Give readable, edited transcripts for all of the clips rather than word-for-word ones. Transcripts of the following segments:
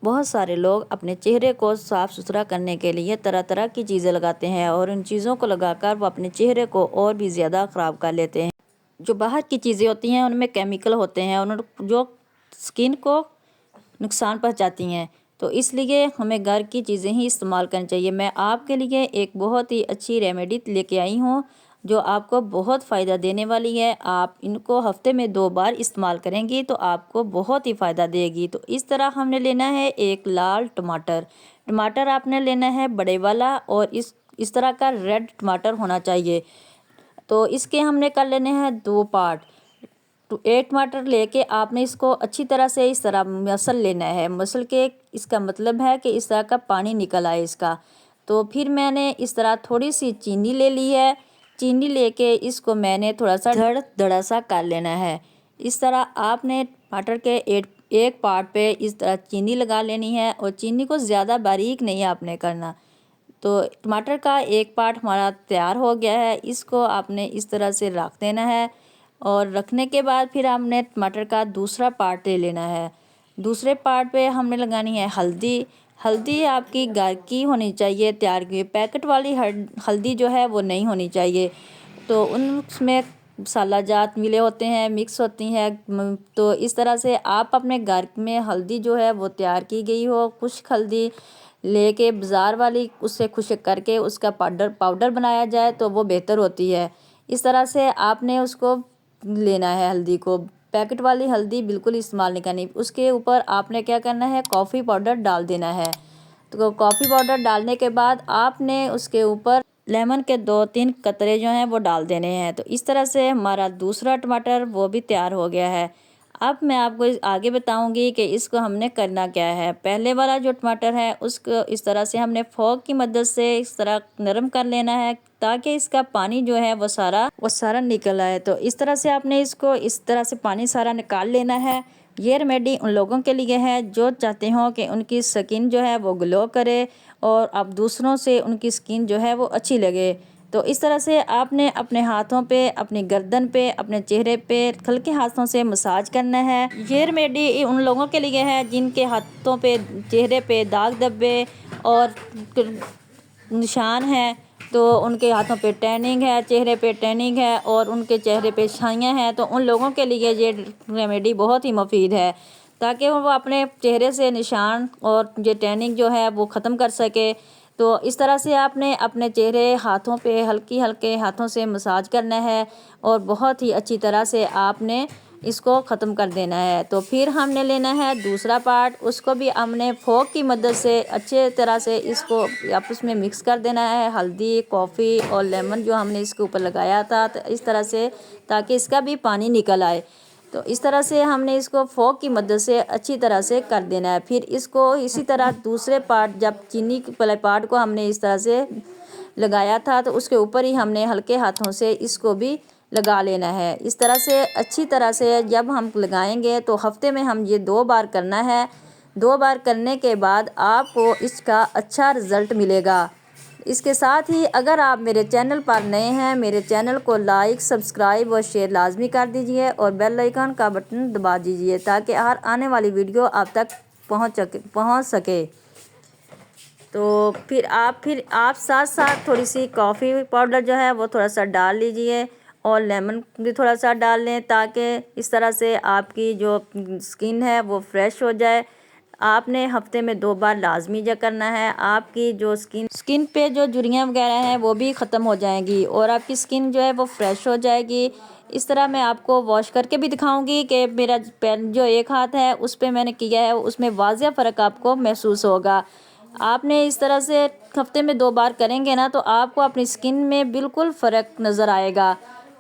बहुत सारे लोग अपने चेहरे को साफ़ सुथरा करने के लिए तरह तरह की चीज़ें लगाते हैं और उन चीज़ों को लगाकर वो अपने चेहरे को और भी ज़्यादा ख़राब कर लेते हैं। जो बाहर की चीज़ें होती हैं उनमें केमिकल होते हैं, उन जो स्किन को नुकसान पहुंचाती हैं। तो इसलिए हमें घर की चीज़ें ही इस्तेमाल करनी चाहिए। मैं आपके लिए एक बहुत ही अच्छी रेमेडी लेके आई हूँ जो आपको बहुत फ़ायदा देने वाली है। आप इनको हफ्ते में 2 बार इस्तेमाल करेंगी तो आपको बहुत ही फ़ायदा देगी। तो इस तरह हमने लेना है एक लाल टमाटर। टमाटर आपने लेना है बड़े वाला और इस तरह का रेड टमाटर होना चाहिए। तो इसके हमने कर लेने हैं 2 पार्ट। तो एक टमाटर लेके आपने इसको अच्छी तरह से इस तरह मसल लेना है। मसल के इसका मतलब है कि इस तरह का पानी निकल आए इसका। तो फिर मैंने इस तरह थोड़ी सी चीनी ले ली है। चीनी लेके इसको मैंने थोड़ा सा दड़ा सा कर लेना है। इस तरह आपने टमाटर के एक एक पार्ट पे इस तरह चीनी लगा लेनी है और चीनी को ज़्यादा बारीक नहीं आपने करना। तो टमाटर का एक पार्ट हमारा तैयार हो गया है। इसको आपने इस तरह से रख देना है और रखने के बाद फिर हमने टमाटर का दूसरा पार्ट ले लेना है। दूसरे पार्ट पे हमने लगानी है हल्दी। हल्दी आपकी घर की होनी चाहिए, तैयार की हुई। पैकेट वाली हल्दी जो है वो नहीं होनी चाहिए। तो उसमें मसाला जात मिले होते हैं, मिक्स होती हैं। तो इस तरह से आप अपने घर में हल्दी जो है वो तैयार की गई हो, खुश्क हल्दी लेके बाज़ार वाली उससे खुश्क करके उसका पाउडर बनाया जाए तो वो बेहतर होती है। इस तरह से आपने उसको लेना है हल्दी को। पैकेट वाली हल्दी बिल्कुल इस्तेमाल नहीं करनी। उसके ऊपर आपने क्या करना है, कॉफ़ी पाउडर डाल देना है। तो कॉफ़ी पाउडर डालने के बाद आपने उसके ऊपर लेमन के 2-3 कतरे जो हैं वो डाल देने हैं। तो इस तरह से हमारा दूसरा टमाटर वो भी तैयार हो गया है। अब मैं आपको आगे बताऊंगी कि इसको हमने करना क्या है। पहले वाला जो टमाटर है उसको इस तरह से हमने फोक की मदद से इस तरह नरम कर लेना है ताकि इसका पानी जो है वो सारा निकल आए। तो इस तरह से आपने इसको इस तरह से पानी सारा निकाल लेना है। ये रेमेडी उन लोगों के लिए है जो चाहते हो कि उनकी स्किन जो है वो ग्लो करे और अब दूसरों से उनकी स्किन जो है वो अच्छी लगे। तो इस तरह से आपने अपने हाथों पे, अपनी गर्दन पे, अपने चेहरे पे हल्के हाथों से मसाज करना है। ये रेमेडी उन लोगों के लिए है जिनके हाथों पे, चेहरे पे दाग धब्बे और निशान है। तो उनके हाथों पे टैनिंग है, चेहरे पे टैनिंग है और उनके चेहरे पे छाइयाँ हैं। तो उन लोगों के लिए ये रेमेडी बहुत ही मुफीद है ताकि वो अपने चेहरे से निशान और ये टैनिंग जो है वो ख़त्म कर सके। तो इस तरह से आपने अपने चेहरे, हाथों पे हल्के हाथों से मसाज करना है और बहुत ही अच्छी तरह से आपने इसको ख़त्म कर देना है। तो फिर हमने लेना है दूसरा पार्ट। उसको भी हमने फोक की मदद से अच्छे तरह से इसको आपस में मिक्स कर देना है। हल्दी, कॉफ़ी और लेमन जो हमने इसके ऊपर लगाया था तो इस तरह से, ताकि इसका भी पानी निकल आए। तो इस तरह से हमने इसको फोक की मदद से अच्छी तरह से कर देना है। फिर इसको इसी तरह दूसरे पार्ट, जब चीनी वाले पार्ट को हमने इस तरह से लगाया था तो उसके ऊपर ही हमने हल्के हाथों से इसको भी लगा लेना है। इस तरह से अच्छी तरह से जब हम लगाएंगे तो हफ्ते में हम ये 2 बार करना है। 2 बार करने के बाद आपको इसका अच्छा रिज़ल्ट मिलेगा। इसके साथ ही अगर आप मेरे चैनल पर नए हैं, मेरे चैनल को लाइक, सब्सक्राइब और शेयर लाजमी कर दीजिए और बेल आइकन का बटन दबा दीजिए ताकि हर आने वाली वीडियो आप तक पहुंच सके। तो फिर आप साथ साथ थोड़ी सी कॉफ़ी पाउडर जो है वो थोड़ा सा डाल लीजिए और लेमन भी थोड़ा सा डाल लें ताकि इस तरह से आपकी जो स्किन है वो फ्रेश हो जाए। आपने हफ्ते में 2 बार लाजमी जो करना है। आपकी जो स्किन पे जो झुर्रियाँ वगैरह हैं वो भी ख़त्म हो जाएंगी और आपकी स्किन जो है वो फ्रेश हो जाएगी। इस तरह मैं आपको वॉश करके भी दिखाऊंगी कि मेरा जो एक हाथ है उस पर मैंने किया है, उसमें वाज़िह फ़र्क आपको महसूस होगा। आपने इस तरह से हफ्ते में 2 बार करेंगे ना तो आपको अपनी स्किन में बिल्कुल फ़र्क नज़र आएगा।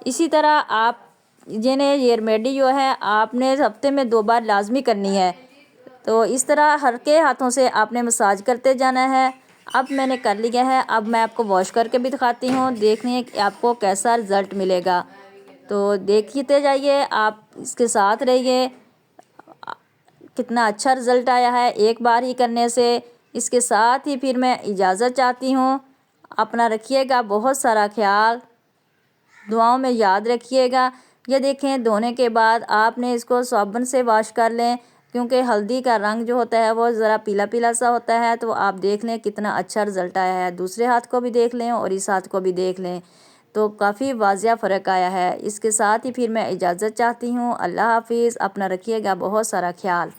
इसी तरह आप जिन्हें ये रेमेडी जो है आपने हफ्ते में 2 बार लाजमी करनी है। तो इस तरह हल्के हाथों से आपने मसाज करते जाना है। अब मैंने कर लिया है। अब मैं आपको वॉश करके भी दिखाती हूँ, देखिए कि आपको कैसा रिज़ल्ट मिलेगा। तो देखते जाइए, आप इसके साथ रहिए। कितना अच्छा रिज़ल्ट आया है एक बार ही करने से। इसके साथ ही फिर मैं इजाज़त चाहती हूँ। अपना रखिएगा बहुत सारा ख्याल, दुआओं में याद रखिएगा। ये देखें, धोने के बाद आपने इसको साबुन से वॉश कर लें क्योंकि हल्दी का रंग जो होता है वो ज़रा पीला पीला सा होता है। तो आप देख लें कितना अच्छा रिज़ल्ट आया है। दूसरे हाथ को भी देख लें और इस हाथ को भी देख लें, तो काफ़ी वाज़िया फ़र्क आया है। इसके साथ ही फिर मैं इजाज़त चाहती हूँ। अल्लाह हाफ़िज़। अपना रखिएगा बहुत सारा ख्याल।